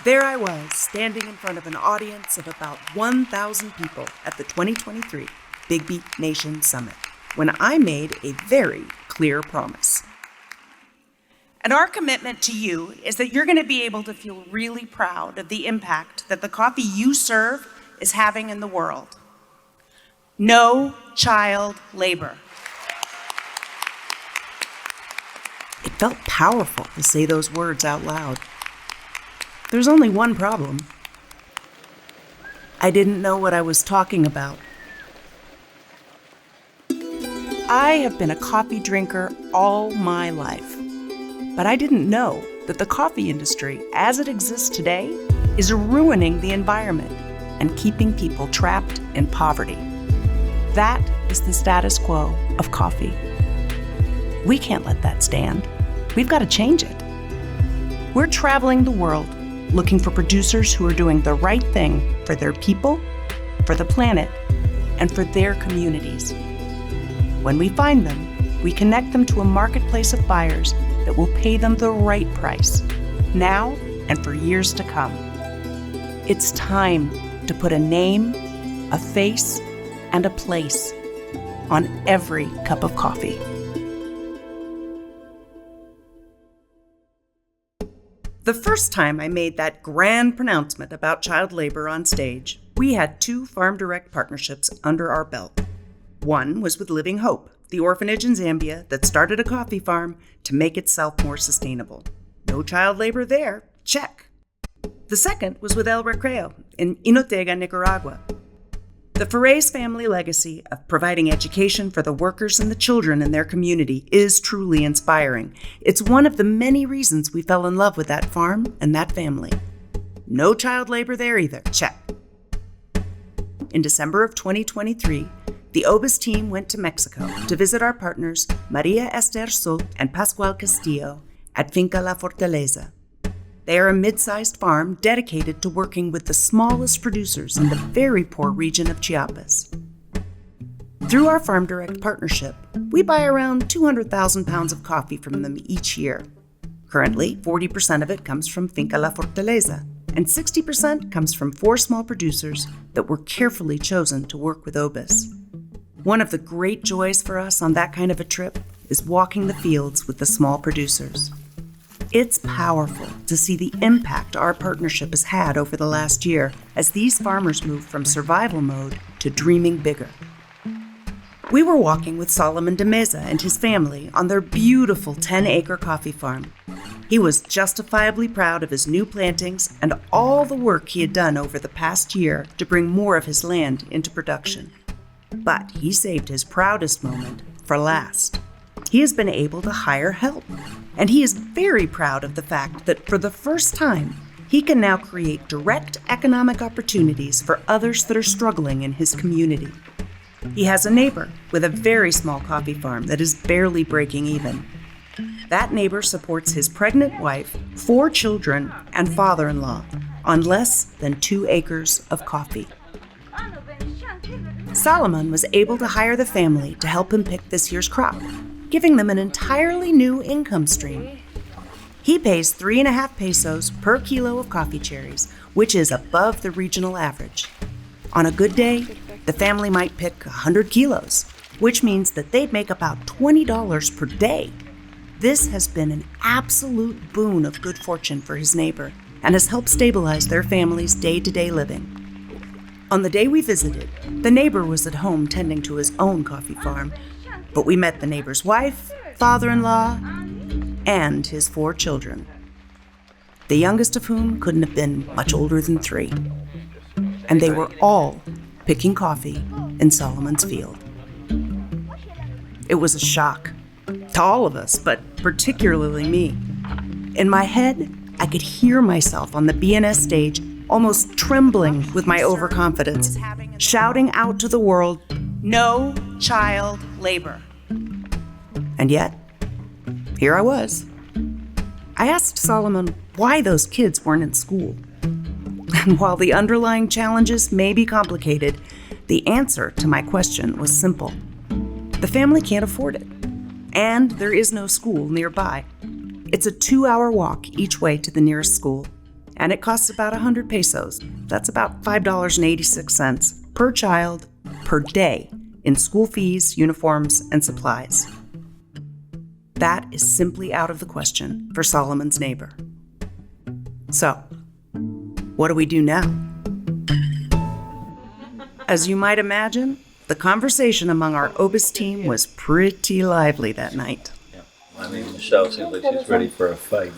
There I was, standing in front of an audience of about 1,000 people at the 2023 BIGGBY Nation Summit, when I made a very clear promise. And our commitment to you is that you're going to be able to feel really proud of the impact that the coffee you serve is having in the world. No child labor. It felt powerful to say those words out loud. There's only one problem. I didn't know what I was talking about. I have been a coffee drinker all my life, but I didn't know that the coffee industry, as it exists today, is ruining the environment and keeping people trapped in poverty. That is the status quo of coffee. We can't let that stand. We've got to change it. We're traveling the world looking for producers who are doing the right thing for their people, for the planet, and for their communities. When we find them, we connect them to a marketplace of buyers that will pay them the right price, now and for years to come. It's time to put a name, a face, and a place on every cup of coffee. The first time I made that grand pronouncement about child labor on stage, we had 2 Farm Direct partnerships under our belt. One was with Living Hope, the orphanage in Zambia that started a coffee farm to make itself more sustainable. No child labor there, check. The second was with El Recreo in Jinotega, Nicaragua. The Ferrey's family legacy of providing education for the workers and the children in their community is truly inspiring. It's one of the many reasons we fell in love with that farm and that family. No child labor there either, check. In December of 2023, the OBIIS team went to Mexico to visit our partners Maria Esther Soto and Pascual Castillo at Finca La Fortaleza. They are a mid-sized farm dedicated to working with the smallest producers in the very poor region of Chiapas. Through our Farm Direct partnership, we buy around 200,000 pounds of coffee from them each year. Currently, 40% of it comes from Finca La Fortaleza, and 60% comes from 4 small producers that were carefully chosen to work with OBIIS. One of the great joys for us on that kind of a trip is walking the fields with the small producers. It's powerful to see the impact our partnership has had over the last year as these farmers move from survival mode to dreaming bigger. We were walking with Solomon de Meza and his family on their beautiful 10-acre coffee farm. He was justifiably proud of his new plantings and all the work he had done over the past year to bring more of his land into production. But he saved his proudest moment for last. He has been able to hire help, and he is very proud of the fact that for the first time, he can now create direct economic opportunities for others that are struggling in his community. He has a neighbor with a very small coffee farm that is barely breaking even. That neighbor supports his pregnant wife, 4 children, and father-in-law on less than 2 acres of coffee. Solomon was able to hire the family to help him pick this year's crop, giving them an entirely new income stream. He pays 3.5 pesos per kilo of coffee cherries, which is above the regional average. On a good day, the family might pick 100 kilos, which means that they'd make about $20 per day. This has been an absolute boon of good fortune for his neighbor and has helped stabilize their family's day-to-day living. On the day we visited, the neighbor was at home tending to his own coffee farm, but we met the neighbor's wife, father-in-law, and his 4 children, the youngest of whom couldn't have been much older than 3. And they were all picking coffee in Solomon's field. It was a shock to all of us, but particularly me. In my head, I could hear myself on the BNS stage almost trembling with my overconfidence, shouting out to the world, "No child labor." And yet, here I was. I asked Solomon why those kids weren't in school. And while the underlying challenges may be complicated, the answer to my question was simple. The family can't afford it, and there is no school nearby. It's a 2-hour walk each way to the nearest school, and it costs about 100 pesos. That's about $5.86 per child per day in school fees, uniforms, and supplies. That is simply out of the question for Solomon's neighbor. So, what do we do now? As you might imagine, the conversation among our OBIIS team was pretty lively that night. I mean, Michelle seems like she's ready for a fight.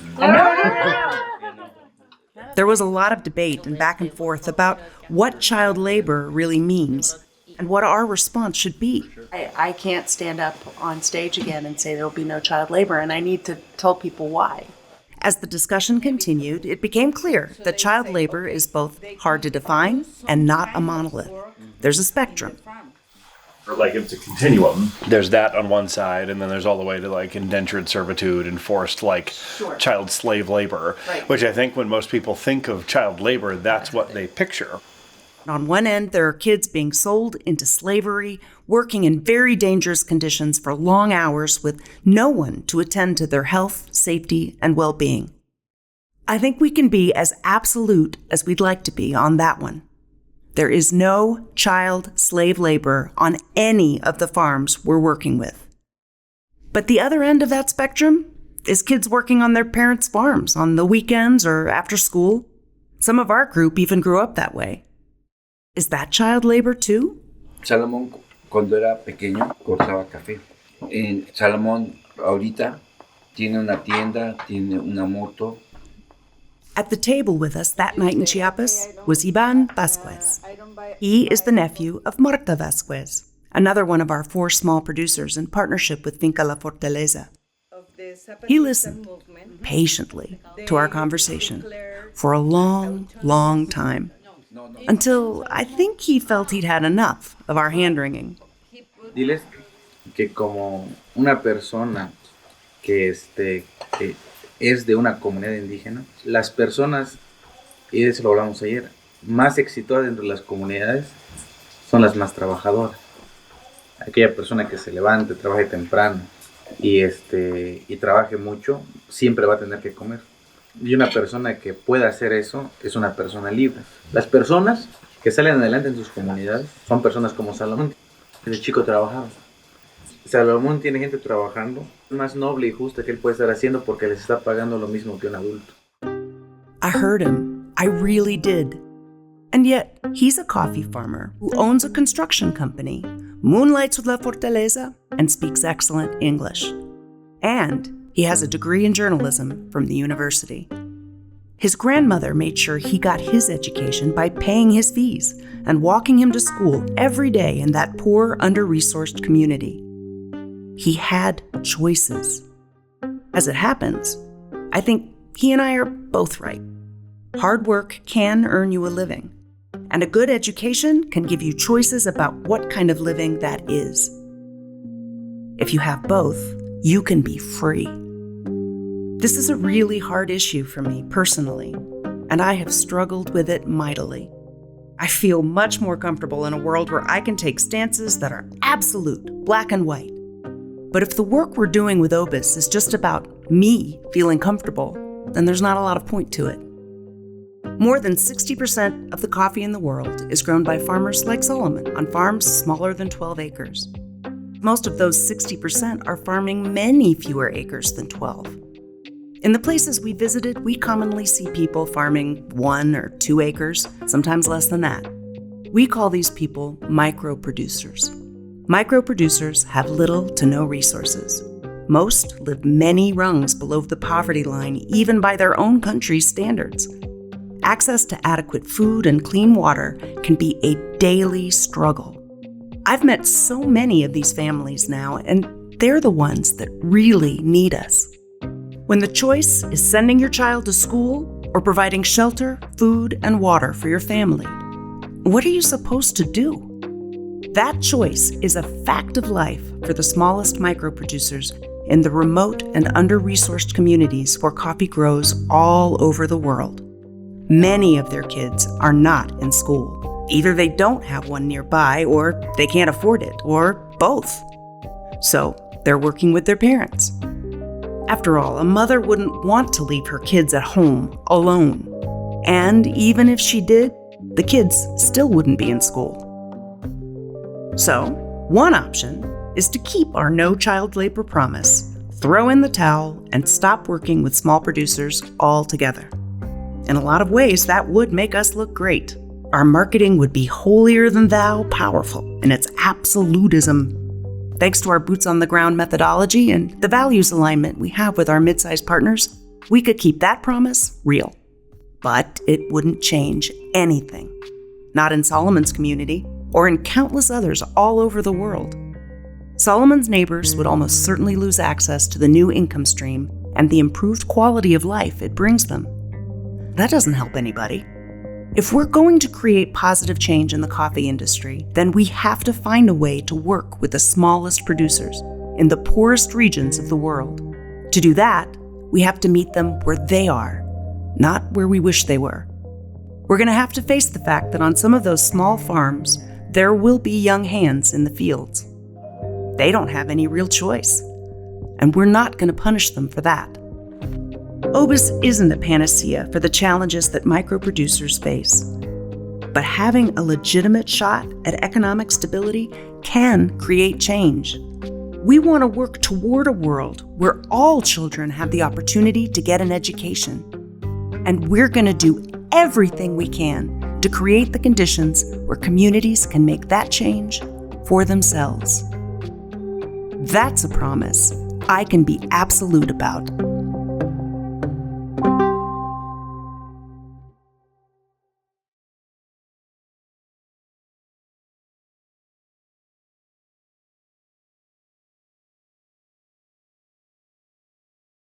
There was a lot of debate and back and forth about what child labor really means and what our response should be. I can't stand up on stage again and say there will be no child labor, and I need to tell people why. As the discussion continued, it became clear that child labor is both hard to define and not a monolith. There's a spectrum. Like it's a continuum. There's that on one side, and then there's all the way to like indentured servitude and forced child slave labor, which I think when most people think of child labor, that's what they picture. On one end, there are kids being sold into slavery, working in very dangerous conditions for long hours with no one to attend to their health, safety, and well-being. I think we can be as absolute as we'd like to be on that one. There is no child slave labor on any of the farms we're working with. But the other end of that spectrum is kids working on their parents' farms on the weekends or after school. Some of our group even grew up that way. Is that child labor too? Salomón, cuando era pequeño, cortaba café. Salomón, ahorita, tiene una tienda, tiene una moto. At the table with us that night in Chiapas was Iván Vasquez. He is the nephew of Marta Vasquez, another one of our 4 small producers in partnership with Finca La Fortaleza. He listened patiently to our conversation for a long, long time, until I think he felt he'd had enough of our hand-wringing. Diles que como una persona que es de una comunidad indígena, las personas, y de eso lo hablamos ayer, más exitosas dentro de las comunidades son las más trabajadoras. Aquella persona que se levante, trabaje temprano y trabaje mucho, siempre va a tener que comer. Y una persona que pueda hacer eso es una persona libre. Las personas que salen adelante en sus comunidades son personas como Salomón. Desde chico trabajaba. Salomón tiene gente trabajando, más noble y justa que él puede estar haciendo porque les está pagando lo mismo que un adulto. I heard him. I really did. And yet, he's a coffee farmer who owns a construction company, moonlights with La Fortaleza, and speaks excellent English. And he has a degree in journalism from the university. His grandmother made sure he got his education by paying his fees and walking him to school every day in that poor, under-resourced community. He had choices. As it happens, I think he and I are both right. Hard work can earn you a living, and a good education can give you choices about what kind of living that is. If you have both, you can be free. This is a really hard issue for me personally, and I have struggled with it mightily. I feel much more comfortable in a world where I can take stances that are absolute, black and white. But if the work we're doing with OBIIS is just about me feeling comfortable, then there's not a lot of point to it. More than 60% of the coffee in the world is grown by farmers like Solomon on farms smaller than 12 acres. Most of those 60% are farming many fewer acres than 12. In the places we visited, we commonly see people farming 1 or 2 acres, sometimes less than that. We call these people micro-producers. Micro-producers have little to no resources. Most live many rungs below the poverty line, even by their own country's standards. Access to adequate food and clean water can be a daily struggle. I've met so many of these families now, and they're the ones that really need us. When the choice is sending your child to school or providing shelter, food, and water for your family, what are you supposed to do? That choice is a fact of life for the smallest micro-producers in the remote and under-resourced communities where coffee grows all over the world. Many of their kids are not in school. Either they don't have one nearby, or they can't afford it, or both. So they're working with their parents. After all, a mother wouldn't want to leave her kids at home alone. And even if she did, the kids still wouldn't be in school. So, one option is to keep our no child labor promise, throw in the towel, and stop working with small producers altogether. In a lot of ways, that would make us look great. Our marketing would be holier-than-thou powerful in its absolutism. Thanks to our boots-on-the-ground methodology and the values alignment we have with our mid-sized partners, we could keep that promise real. But it wouldn't change anything. Not in Solomon's community, or in countless others all over the world. Solomon's neighbors would almost certainly lose access to the new income stream and the improved quality of life it brings them. That doesn't help anybody. If we're going to create positive change in the coffee industry, then we have to find a way to work with the smallest producers in the poorest regions of the world. To do that, we have to meet them where they are, not where we wish they were. We're going to have to face the fact that on some of those small farms, there will be young hands in the fields. They don't have any real choice, and we're not going to punish them for that. OBIIS isn't a panacea for the challenges that micro-producers face, but having a legitimate shot at economic stability can create change. We want to work toward a world where all children have the opportunity to get an education, and we're going to do everything we can to create the conditions where communities can make that change for themselves. That's a promise I can be absolute about.